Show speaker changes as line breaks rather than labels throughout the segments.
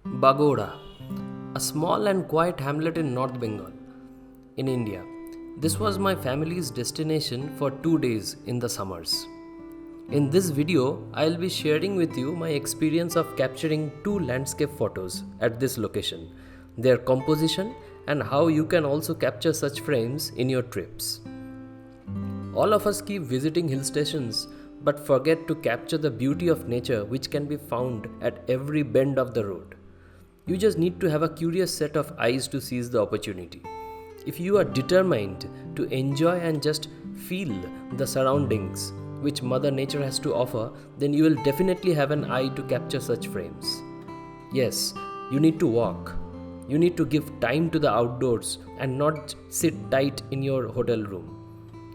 Bagora, a small and quiet hamlet in North Bengal, in India. This was my family's destination for 2 days in the summers. In this video, I'll be sharing with you my experience of capturing two landscape photos at this location, their composition, and how you can also capture such frames in your trips. All of us keep visiting hill stations but forget to capture the beauty of nature which can be found at every bend of the road. You just need to have a curious set of eyes to seize the opportunity. If you are determined to enjoy and just feel the surroundings which Mother Nature has to offer, then you will definitely have an eye to capture such frames. Yes, you need to walk. You need to give time to the outdoors and not sit tight in your hotel room.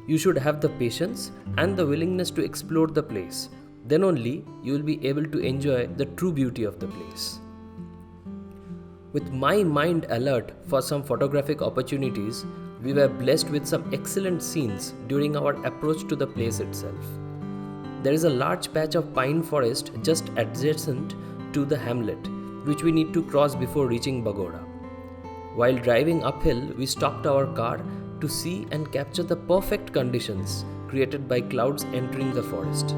You should have the patience and the willingness to explore the place. Then only you will be able to enjoy the true beauty of the place. With my mind alert for some photographic opportunities, we were blessed with some excellent scenes during our approach to the place itself. There is a large patch of pine forest just adjacent to the hamlet, which we need to cross before reaching Bagora. While driving uphill, we stopped our car to see and capture the perfect conditions created by clouds entering the forest.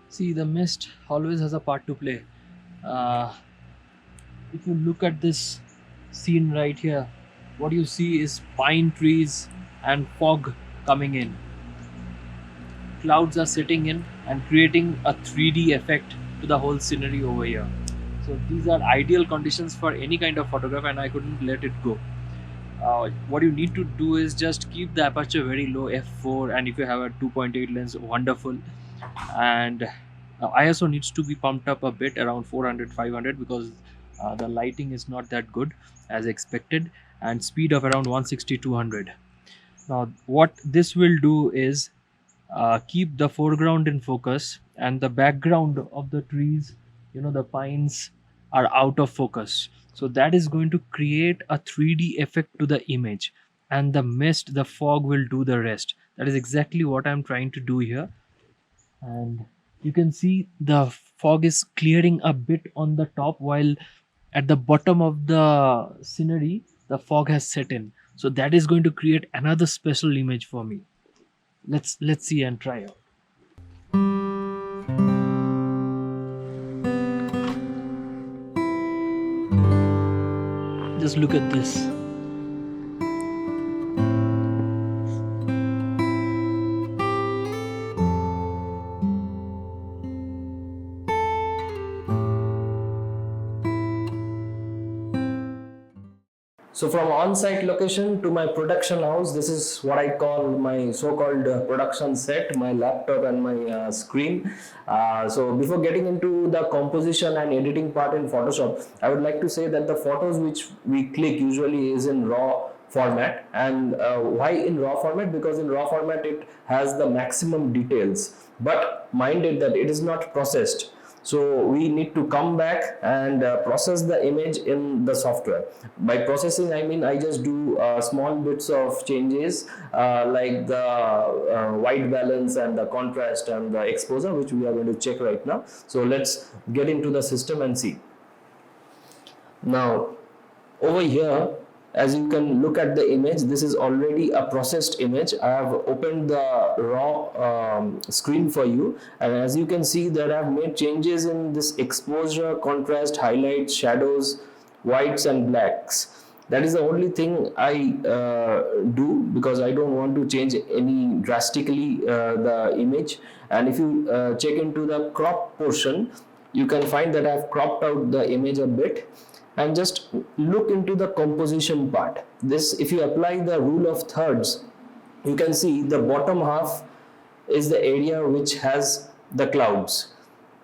See, the mist always has a part to play. Uh, if you look at this scene right here, what you see is pine trees and fog coming in. Clouds are sitting in and creating a 3D effect to the whole scenery over here. So these are ideal conditions for any kind of photograph, and I couldn't let it go. What you need to do is just keep the aperture very low, f4, and if you have a 2.8 lens, wonderful. And ISO needs to be pumped up a bit, around 400 500, because the lighting is not that good as expected, and speed of around 160 200. Now what this will do is keep the foreground in focus and the background of the trees, the pines, are out of focus. So that is going to create a 3D effect to the image, and the mist, the fog will do the rest. That is exactly what I'm trying to do here. And you can see the fog is clearing a bit on the top, while at the bottom of the scenery the fog has set in. So that is going to create another special image for me. Let's see and try out. Just look at this. So from on-site location to my production house, this is what I call my so-called production set, my laptop and my screen. So before getting into the composition and editing part in Photoshop, I would like to say that the photos which we click usually is in RAW format. And why in RAW format? Because in RAW format it has the maximum details, but mind it that it is not processed. So we need to come back and process the image in the software. By processing, I mean I just do small bits of changes like the white balance and the contrast and the exposure, which we are going to check right now. So let's get into the system and see.
Now over here, as you can look at the image, this is already a processed image. I have opened the raw screen for you, and as you can see that I have made changes in this exposure, contrast, highlights, shadows, whites and blacks. That is the only thing I do, because I don't want to change any drastically the image. And if you check into the crop portion, you can find that I have cropped out the image a bit. And just look into the composition part. This, if you apply the rule of thirds, you can see the bottom half is the area which has the clouds.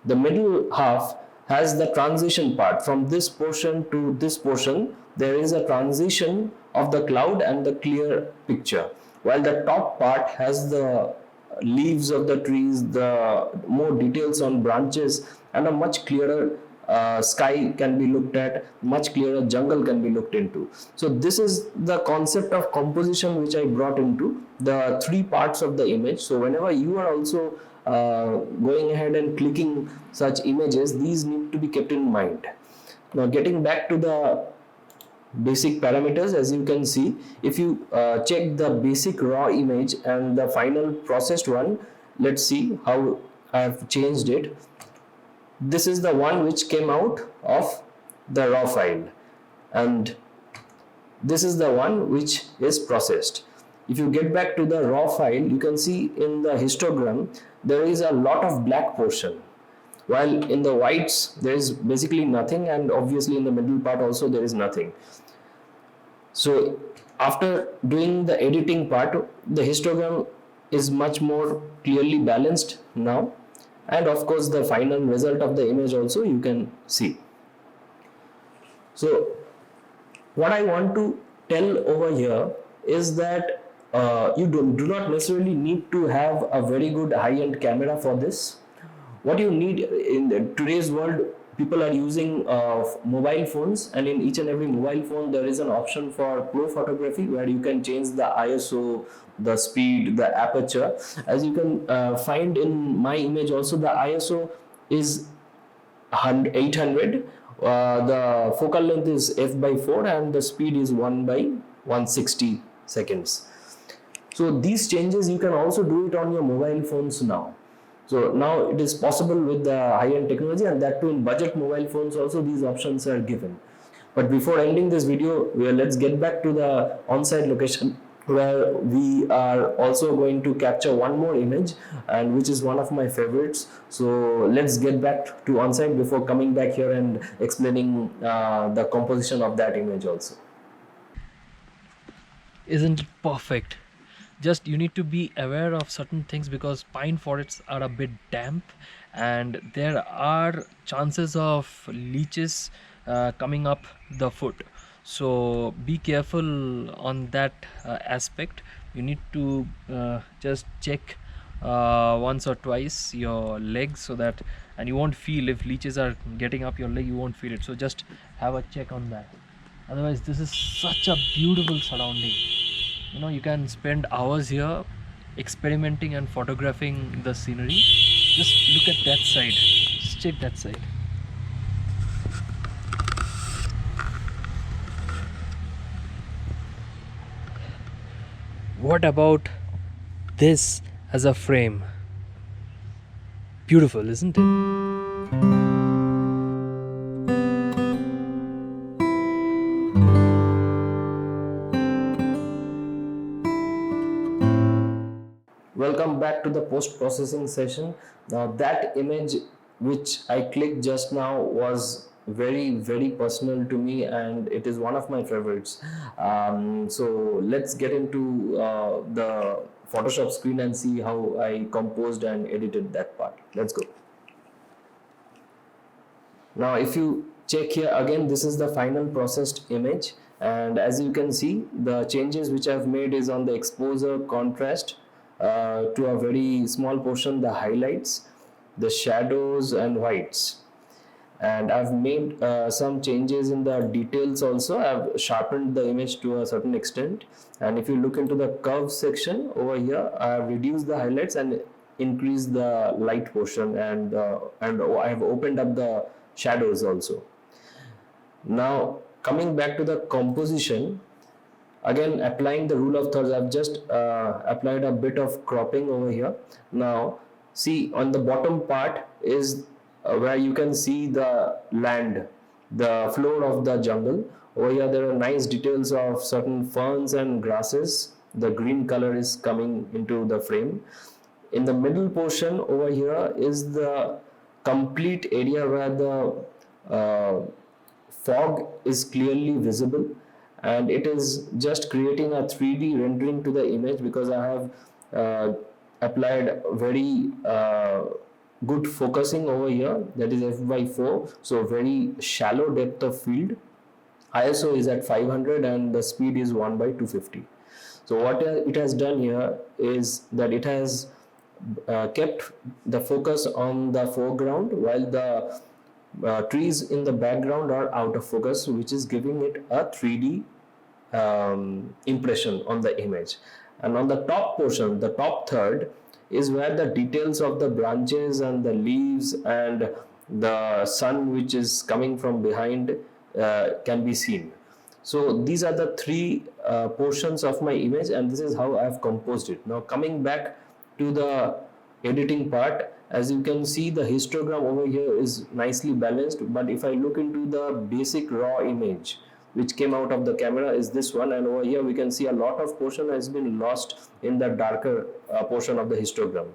The middle half has the transition part. From this portion to this portion, there is a transition of the cloud and the clear picture. While the top part has the leaves of the trees, the more details on branches, and a much clearer sky can be looked at, much clearer jungle can be looked into. So this is the concept of composition which I brought into the three parts of the image. So whenever you are also going ahead and clicking such images, these need to be kept in mind. Now getting back to the basic parameters, as you can see, if you check the basic raw image and the final processed one, let's see how I have changed it. This is the one which came out of the raw file, and this is the one which is processed. If you get back to the raw file, you can see in the histogram there is a lot of black portion, while in the whites there is basically nothing, and obviously in the middle part also there is nothing. So after doing the editing part, the histogram is much more clearly balanced now, and of course the final result of the image also you can see. So what I want to tell over here is that you do not necessarily need to have a very good high-end camera for this. What you need in today's world, people are using mobile phones, and in each and every mobile phone there is an option for pro photography where you can change the ISO, the speed, the aperture. As you can find in my image also, the ISO is 800, the focal length is f/4, and the speed is 1/160 seconds. So these changes you can also do it on your mobile phones now. So now it is possible with the high-end technology, and that too in budget mobile phones also these options are given. But before ending this video, let's get back to the on-site location where we are also going to capture one more image, and which is one of my favorites. So let's get back to on-site before coming back here and explaining the composition of that image also.
Isn't it perfect? Just you need to be aware of certain things, because pine forests are a bit damp and there are chances of leeches coming up the foot. So be careful on that aspect. You need to just check once or twice your legs, so that, and you won't feel if leeches are getting up your leg, you won't feel it. So just have a check on that. Otherwise, this is such a beautiful surrounding. You know, you can spend hours here experimenting and photographing the scenery. Just look at that side. Just check that side. What about this as a frame? Beautiful, isn't it?
Welcome back to the post-processing session. Now that image which I clicked just now was very personal to me, and it is one of my favorites. So let's get into the Photoshop screen and see how I composed and edited that part. Let's go. Now if you check here again, this is the final processed image, and as you can see, the changes which I've made is on the exposure, contrast, to a very small portion, the highlights, the shadows and whites. And I've made some changes in the details also. I've sharpened the image to a certain extent, and if you look into the curve section over here, I've reduced the highlights and increased the light portion, and I have opened up the shadows also. Now coming back to the composition, again applying the rule of thirds, I've just applied a bit of cropping over here. Now see, on the bottom part is where you can see the land, the floor of the jungle. Over here there are nice details of certain ferns and grasses. The green color is coming into the frame. In the middle portion over here is the complete area where the uh, fog is clearly visible, and it is just creating a 3D rendering to the image, because I have applied very good focusing over here, that is f by 4, so very shallow depth of field. ISO is at 500 and the speed is 1 by 250. So what it has done here is that it has kept the focus on the foreground, while the trees in the background are out of focus, which is giving it a 3D impression on the image. And on the top portion, the top third, is where the details of the branches and the leaves and the sun which is coming from behind can be seen. So these are the three portions of my image, and this is how I have composed it. Now coming back to the editing part, as you can see, the histogram over here is nicely balanced, but if I look into the basic raw image which came out of the camera is this one, and over here we can see a lot of portion has been lost in the darker portion of the histogram.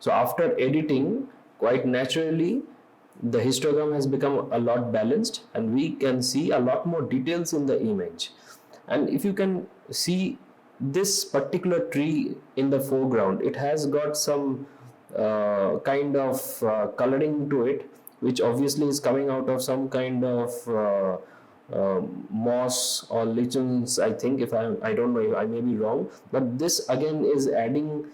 So after editing, quite naturally the histogram has become a lot balanced, and we can see a lot more details in the image. And if you can see this particular tree in the foreground, it has got some kind of coloring to it, which obviously is coming out of some kind of moss or lichens, I think. If I don't know, I may be wrong, but this again is adding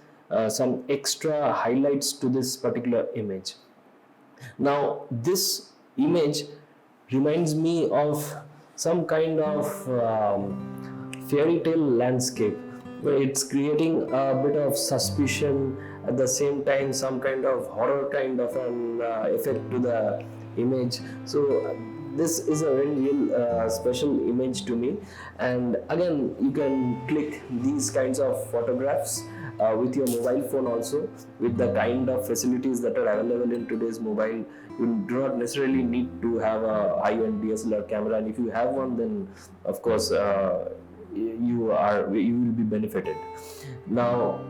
some extra highlights to this particular image. Now this image reminds me of some kind of fairy tale landscape, where it's creating a bit of suspicion, at the same time some kind of horror kind of an effect to the image. So this is a very real special image to me. And again, you can click these kinds of photographs with your mobile phone also, with the kind of facilities that are available in today's mobile. You do not necessarily need to have a high-end DSLR camera, and if you have one, then of course you will be benefited. Now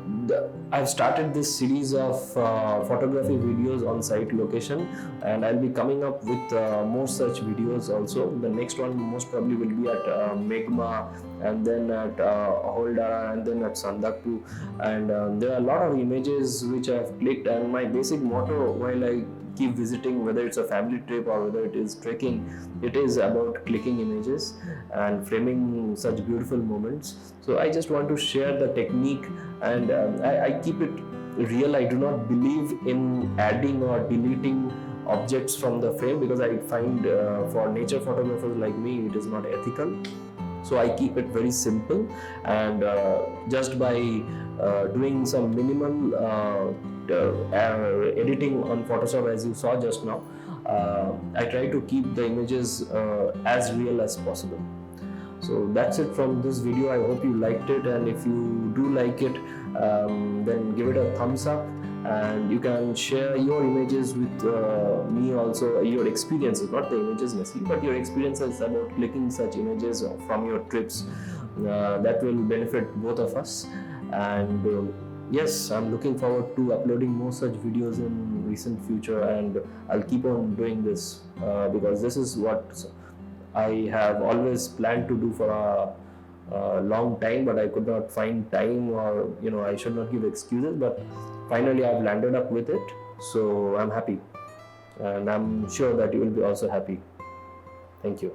I've started this series of photography videos on site location, and I'll be coming up with more such videos also. The next one most probably will be at Megma, and then at Holdara, and then at Sandakpu. And there are a lot of images which I have clicked, and my basic motto while I keep visiting, whether it's a family trip or whether it is trekking, it is about clicking images and framing such beautiful moments. So I just want to share the technique, and I keep it real. I do not believe in adding or deleting objects from the frame, because I find for nature photographers like me, it is not ethical. So I keep it very simple, and just by doing some minimal editing on Photoshop, as you saw just now, I try to keep the images as real as possible. So that's it from this video. I hope you liked it, and if you do like it, then give it a thumbs up, and you can share your images with me also, your experiences, not the images necessarily, but your experiences about clicking such images from your trips. That will benefit both of us. And yes, I'm looking forward to uploading more such videos in recent future, and I'll keep on doing this because this is what I have always planned to do for a long time, but I could not find time, or I should not give excuses, but finally I've landed up with it. So I'm happy, and I'm sure that you will be also happy. Thank you.